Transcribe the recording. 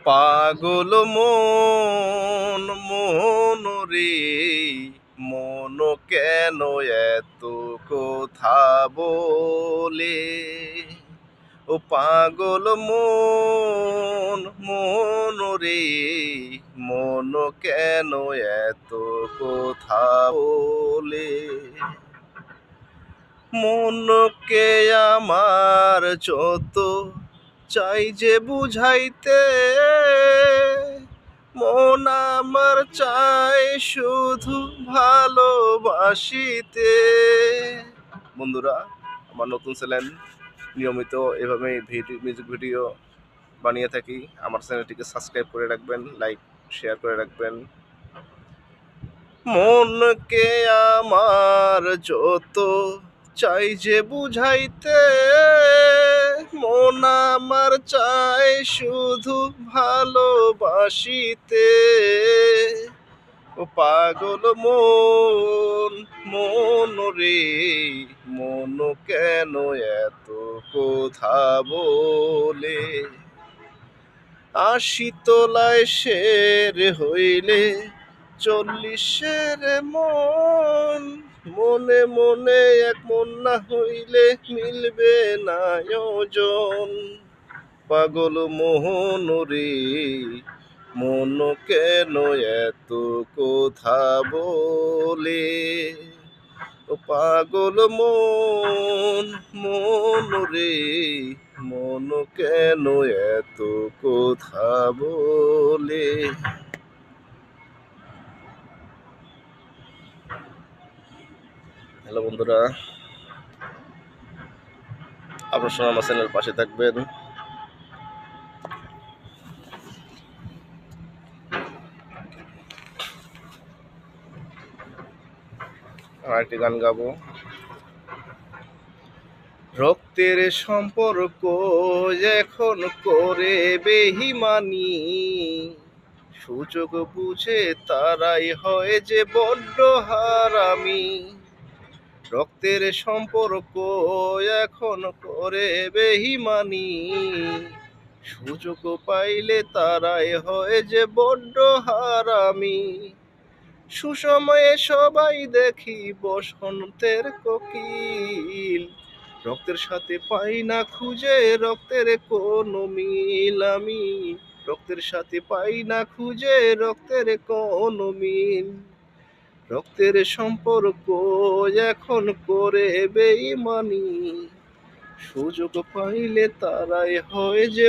পাগল মন মন রে, মন কেন এত কথা বলে? ও পাগল মন মন রে, মন কেন এত কথা বলে? মনকে আমার যত চাই যে বুঝাইতে, মন আমার চাই শুধু ভালোবাসিতে। বন্ধুরা, আমার নতুন চ্যানেল, নিয়মিত এভাবে মিউজিক ভিডিও বানিয়ে থাকি। আমার চ্যানেলটিকে সাবস্ক্রাইব করে রাখবেন, লাইক শেয়ার করে রাখবেন। মনকে আমার যত চাই যে বুঝাইতে, মন আমার চাই শুধু ভালোবাসিতে। ও পাগল মন মন রে, মন কেন এত কথা বলে? ৮০ তলায় শের হইলে ৪০-এর মন, মনে মনে এক মন না হইলে মিলবে না ওজন। পাগল মোহন রে, মন কেন এত কথা বলে? ও পাগল মন মন রে, মন কেন এত কথা বলে? হ্যালো বন্ধুরা, আপনার সঙ্গে আমার চ্যানেলের পাশে থাকবেন। আর একটি গান গাবো। রক্তের সম্পর্ক এখন করে বেহিমানি, সুযোগ বুঝে তারাই হয় যে বড্ড হারামি। রক্তের সম্পর্ক এখন করে বেহিমানি, সুযোগ পাইলে তারাই হয় যে বড্ড হারামি। সুসময়ে সবাই দেখি বসন্তের কোকিল, রক্তের সাথে পাই না খুঁজে রক্তের কোনো মিল। আমি রক্তের সাথে পাই না খুঁজে রক্তের কোনো মিল। রক্তের সম্পর্ক এখন করে বেইমানি, সুযোগ পাইলে তারাই হয় যে